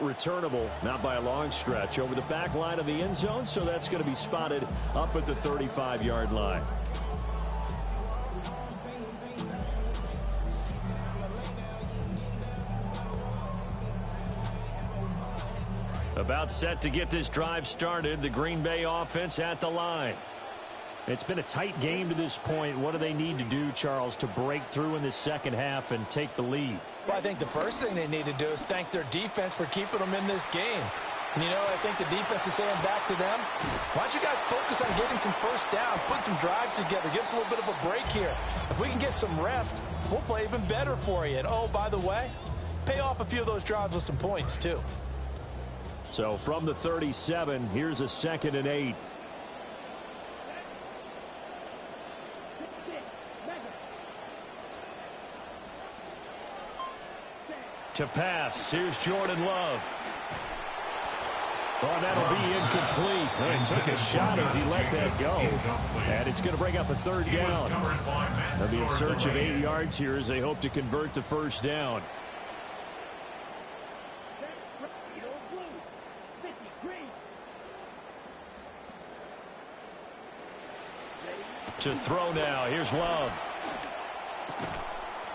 returnable, not by a long stretch, over the back line of the end zone, so that's going to be spotted up at the 35-yard line. About set to get this drive started, the Green Bay offense at the line. It's been a tight game to this point. What do they need to do, Charles, to break through in the second half and take the lead? Well, I think the first thing they need to do is thank their defense for keeping them in this game. And, you know, I think the defense is saying back to them, why don't you guys focus on getting some first downs, put some drives together, give us a little bit of a break here. If we can get some rest, we'll play even better for you. And, oh, by the way, pay off a few of those drives with some points, too. So from the 37, here's a 2nd and 8. To pass, here's Jordan Love. Oh, that'll be incomplete. Well, he took a shot as he let that go. And it's going to bring up a 3rd down. They'll be in search of 8 yards here as they hope to convert the first down. To throw now, here's Love.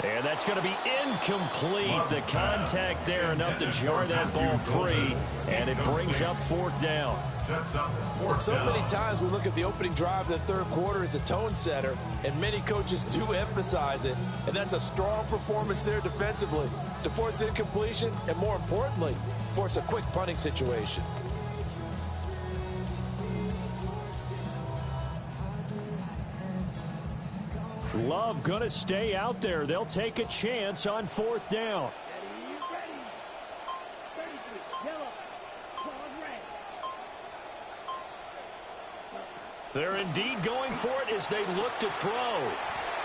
And that's going to be incomplete. The contact there enough to jar that ball free, and it brings up 4th down. So many times we look at the opening drive of the 3rd quarter as a tone setter, and many coaches do emphasize it, and that's a strong performance there defensively to force incompletion and, more importantly, force a quick punting situation. Love going to stay out there. They'll take a chance on 4th down. They're indeed going for it as they look to throw.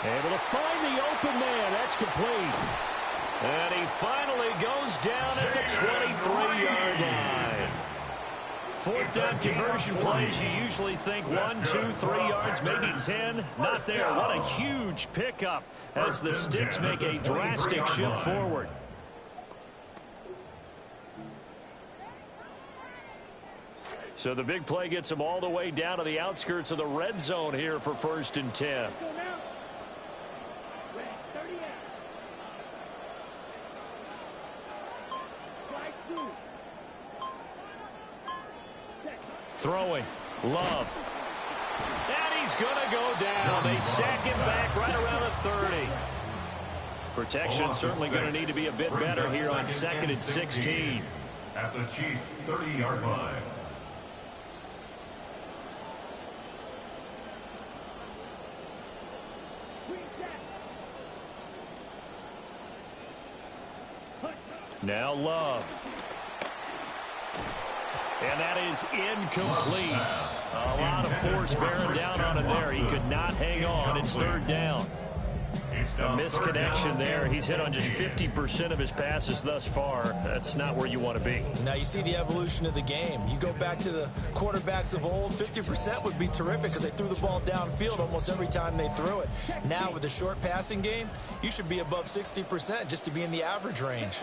Able to find the open man. That's complete. And he finally goes down at the 23-yard line. 4th down conversion plays, you usually think 1, 2, 3 yards, maybe 10. Not there. What a huge pickup as the Sticks make a drastic shift forward. So the big play gets them all the way down to the outskirts of the red zone here for 1st and 10. Throwing, Love. And he's going to go down. They sack him back right around the 30. Protection certainly going to need to be a bit better here on 2nd and 16. At the Chiefs' 30-yard line. Now Love. And that is incomplete. A lot of force bearing down on him there. He could not hang on. It's 3rd down. A misconnection there. He's hit on just 50% of his passes thus far. That's not where you want to be. Now you see the evolution of the game. You go back to the quarterbacks of old, 50% would be terrific because they threw the ball downfield almost every time they threw it. Now with the short passing game, you should be above 60% just to be in the average range.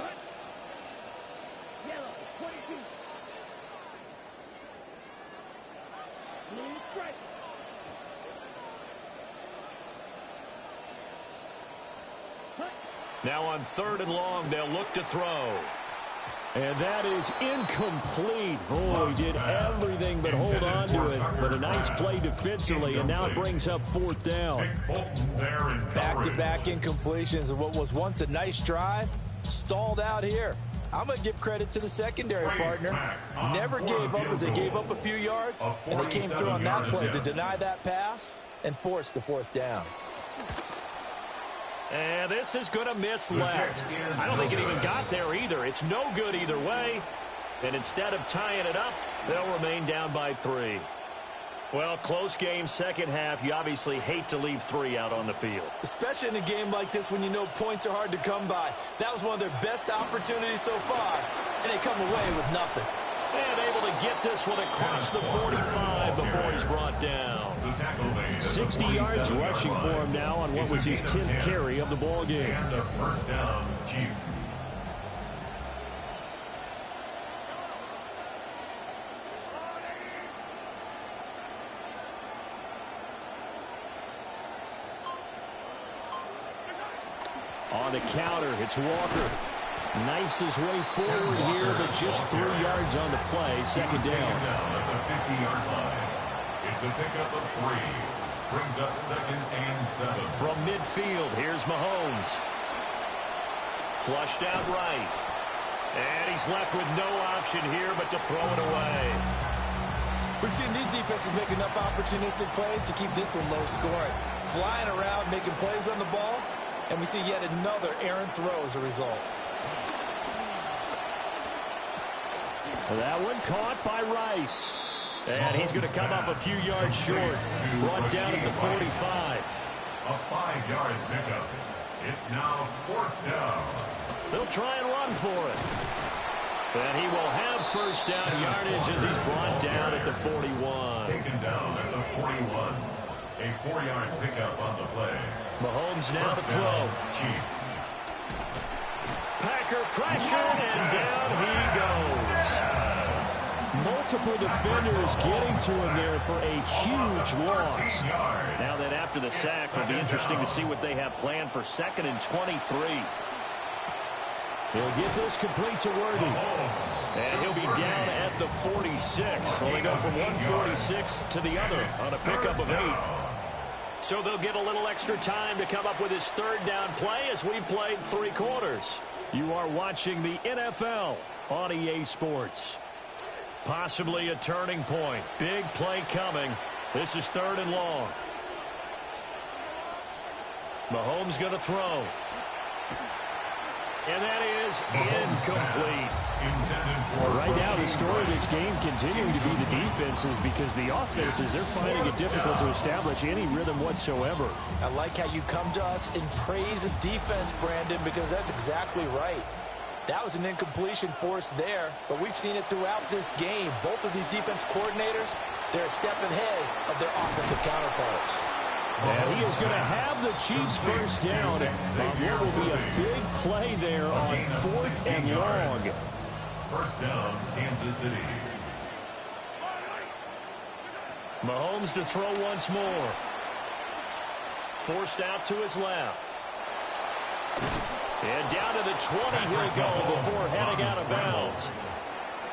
Now on 3rd and long, they'll look to throw. And that is incomplete. Oh, he did everything but hold on to it. But a nice play defensively, and now it brings up 4th down. Back-to-back incompletions of what was once a nice drive, stalled out here. I'm going to give credit to the secondary partner. Never gave up as they gave up a few yards, and they came through on that play to deny that pass and force the 4th down. And this is going to miss left. I don't think it even got there either. It's no good either way. And instead of tying it up, they'll remain down by 3. Well, close game, second half. You obviously hate to leave 3 out on the field. Especially in a game like this when you know points are hard to come by. That was one of their best opportunities so far, and they come away with nothing. And able to get this one across the 45 before he's brought down. 60 yards rushing for him now on what was his 10th carry of the ball game. First down, Chiefs. on the counter. It's Walker. Knifes his way forward here, but just 3 yards on the play. Second down. At the 50-yard line. It's a pickup of 3. Brings up 2nd and 7. From midfield, here's Mahomes. Flushed out right. And he's left with no option here but to throw it away. We've seen these defenses make enough opportunistic plays to keep this one low scoring. Flying around, making plays on the ball, and we see yet another errant throw as a result. That one caught by Rice. And he's going to come up a few yards short. Brought down at the 45. A 5-yard pickup. It's now 4th down. They'll try and run for it. And he will have first down yardage as he's brought down at the 41. Taken down at the 41. A 4-yard pickup on the play. Mahomes now to throw. Chiefs. Packer pressure, and down he goes. Multiple defenders getting to him there for a huge loss. Now that after the sack, it'll be interesting to see what they have planned for 2nd and 23. He'll get this complete to Worthy. And he'll be down at the 46. Well, they go from 146 to the other on a pickup of 8. So they'll get a little extra time to come up with his 3rd down play as we've played 3 quarters. You are watching the NFL on EA Sports. Possibly a turning point. Big play coming. This is 3rd and long. Mahomes going to throw. And that is incomplete. Right now, the story of this game continuing to be the defenses because the offenses, they're finding it difficult to establish any rhythm whatsoever. I like how you come to us and praise a defense, Brandon, because that's exactly right. That was an incompletion force there, but we've seen it throughout this game. Both of these defense coordinators, they're a step ahead of their offensive counterparts. And he is going to have the Chiefs first down. What will be a big play there on 4th and long. First down, Kansas City. Mahomes to throw once more. Forced out to his left. And down to the 20 he'll go before heading out of bounds.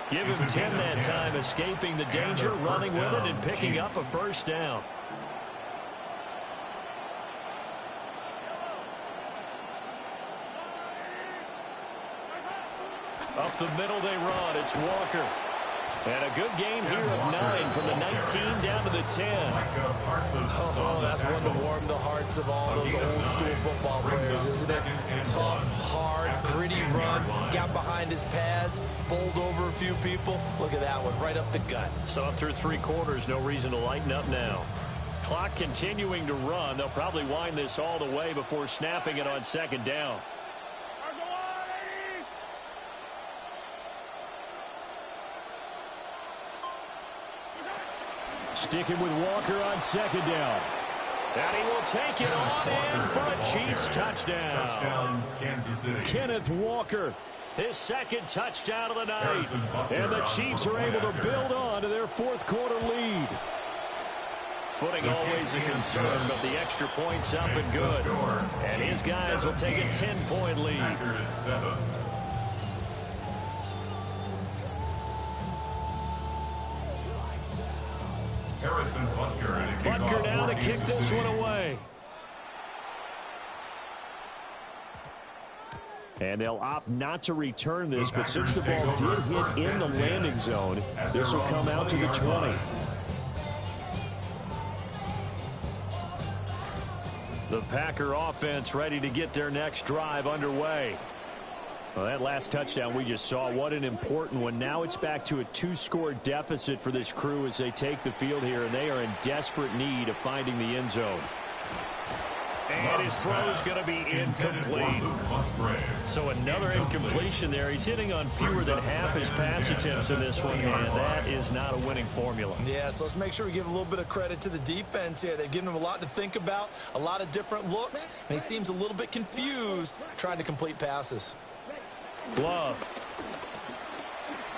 Give him 10 that time, escaping the danger, running with it, and picking up a first down. Up the middle they run. It's Walker. And a good game here of 9 from the 19 down to the 10. Oh, that's one to warm the hearts of all those old school football players, isn't it? Tough, hard, gritty run. Got behind his pads, bowled over a few people. Look at that one, right up the gut. So up through 3 quarters, no reason to lighten up now. Clock continuing to run. They'll probably wind this all the way before snapping it on 2nd down. Sticking with Walker on 2nd down. And he will take it on in for a Chiefs touchdown. Touchdown, Kansas City. Kenneth Walker, his 2nd touchdown of the night. And the Chiefs are able to build on to their 4th quarter lead. Footing always a concern, but the extra point's up and good. And his guys will take a 10-point lead. Packers 7. Butker now to kick this one away. And they'll opt not to return this, but since the ball did hit in the landing zone, this will come out to the 20. The Packer offense ready to get their next drive underway. Well, that last touchdown we just saw, what an important one. Now it's back to a 2-score deficit for this crew as they take the field here, and they are in desperate need of finding the end zone. And his throw is going to be incomplete. So another incompletion there. He's hitting on fewer than half his pass attempts in this one, and that is not a winning formula. Yeah, so let's make sure we give a little bit of credit to the defense here. They've given him a lot to think about, a lot of different looks, and he seems a little bit confused trying to complete passes. Love.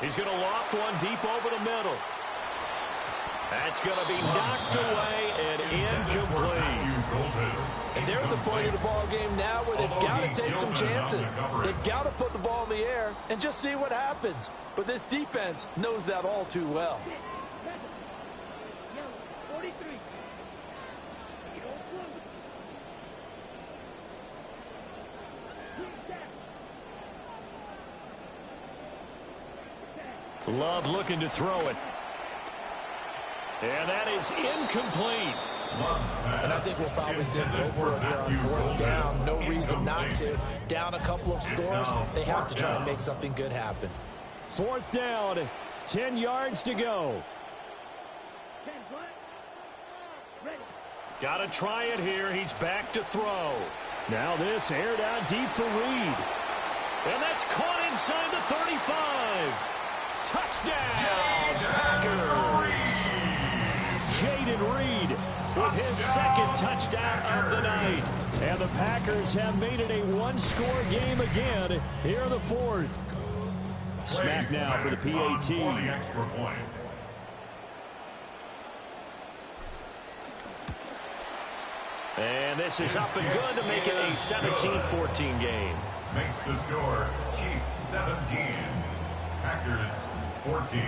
He's going to loft one deep over the middle. That's going to be knocked away and incomplete. And there's the point of the ball game now where they've got to take some chances. They've got to put the ball in the air and just see what happens. But this defense knows that all too well. Love looking to throw it. And that is incomplete. And I think we'll probably see him go for it here on fourth down. No reason not to. Down a couple of scores, they have to try and make something good happen. Fourth down, 10 yards to go. Got to try it here. He's back to throw. Now this aired out deep for Reed. And that's caught inside the 35. Touchdown, Packers. Jaden Reed with his second touchdown of the night. And the Packers have made it a one-score game again here in the fourth. Smack now for the PAT. And this is up and good to make it a 17-14 game. Makes the score Chiefs 17, Packers 14.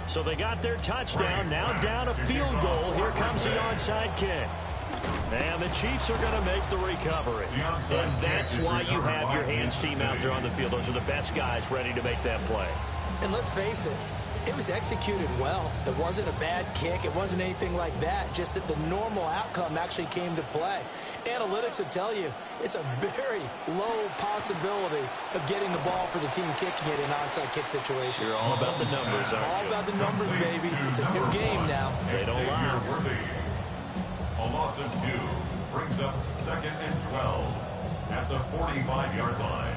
So they got their touchdown, now down a field goal. Here comes the onside kick. And the Chiefs are going to make the recovery. And that's why you have your hands team out there on the field. Those are the best guys ready to make that play. And let's face it, it was executed well. It wasn't a bad kick. It wasn't anything like that. Just that the normal outcome actually came to play. Analytics will tell you it's a very low possibility of getting the ball for the team kicking it in an onside kick situation. You're all about the numbers, aren't you? All about the numbers, baby. It's a new game now. They don't lie. A loss of 2 brings up 2nd and 12 at the 45-yard line.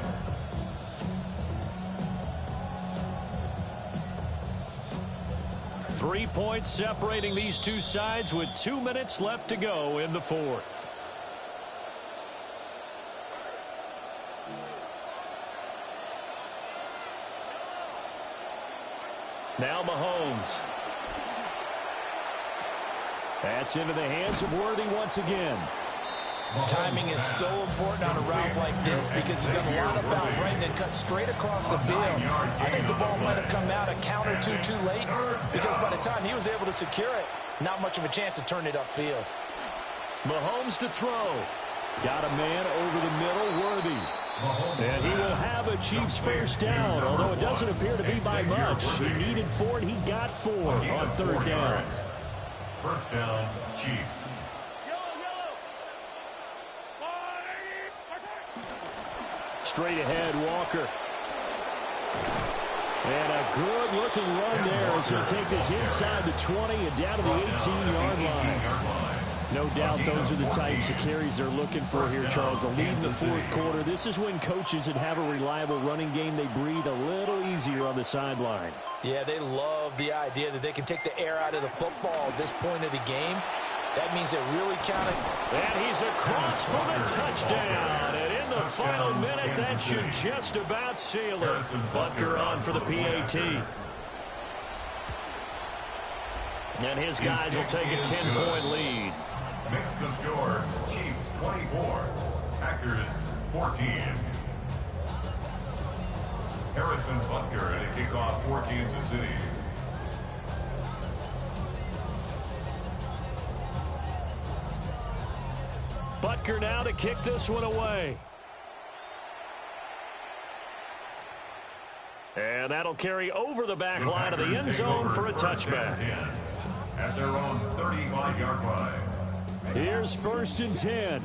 Three points separating these two sides with 2 minutes left to go in the fourth. Now Mahomes. That's into the hands of Worthy once again. Timing is so important on a route like this because he's going to line up out right and then cut straight across the field. I think the ball might have come out a count or two too late because by the time he was able to secure it, not much of a chance to turn it upfield. Mahomes to throw. Got a man over the middle, Worthy. And he will have a Chiefs first down, although it doesn't appear to be by much. He needed 4, and he got 4 on third down. First down, Chiefs. Straight ahead, Walker. And a good-looking run there as he'll take us inside the 20 and down to the 18-yard line. No doubt those are the types of carries they're looking for here, Charles. The lead in the fourth quarter. This is when coaches that have a reliable running game, they breathe a little easier on the sideline. Yeah, they love the idea that they can take the air out of the football at this point of the game. That means they're really counting. And he's across for the touchdown. And in the final minute, that should just about seal it. Butker on for the PAT. And his guys will take a 10-point lead. Makes the score Chiefs 24, Packers 14. Harrison Butker to kick off for Kansas City. Butker now to kick this one away. And that'll carry over the back line of the end zone for a touchback. At their own 35-yard line. Here's first and 10.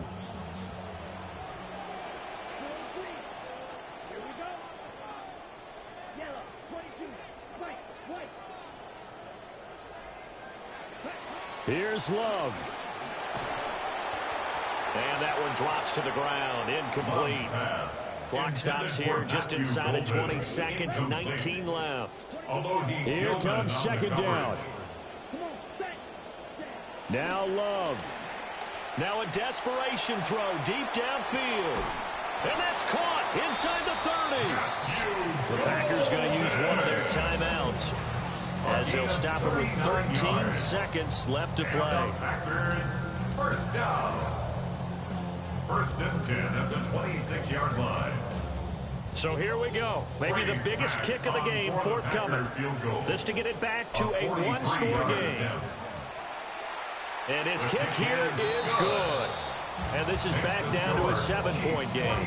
Here's Love. And that one drops to the ground. Incomplete. Clock stops here just inside of 20 seconds. 19 left. Here comes second down. Now Love. Now a desperation throw deep downfield. And that's caught inside the 30. The Packers going to use one of their timeouts as they'll stop it with 13 seconds left to play. First down. First and 10 at the 26-yard line. So here we go. Maybe the biggest kick of the game forthcoming. This to get it back to a one-score game. And his kick here is good. And this is back down to a 7-point game.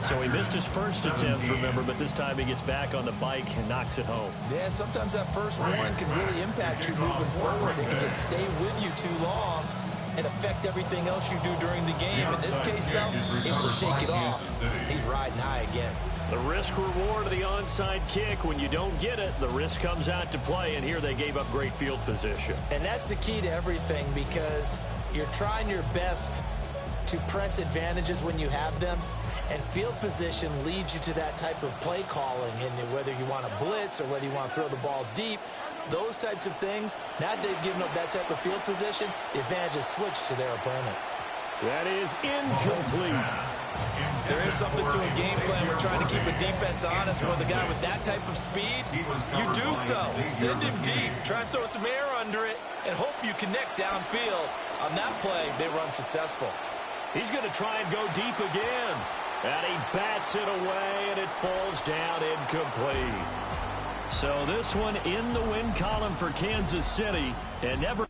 So he missed his first attempt, remember, but this time he gets back on the bike and knocks it home. Yeah, and sometimes that first one can really impact you moving forward. It can just stay with you too long and affect everything else you do during the game. In this case, though, able to shake it off. He's riding high again. The risk-reward of the onside kick, when you don't get it, the risk comes out to play, and here they gave up great field position. And that's the key to everything, because you're trying your best to press advantages when you have them, and field position leads you to that type of play calling, and whether you want to blitz or whether you want to throw the ball deep, those types of things, now they've given up that type of field position, the advantage is switched to their opponent. That is incomplete. There is something to a game plan. We're trying to keep a defense honest. With a guy with that type of speed, you do so. Send him deep. Try and throw some air under it and hope you connect downfield. On that play, they were unsuccessful. He's going to try and go deep again. And he bats it away, and it falls down incomplete. So this one in the win column for Kansas City, and never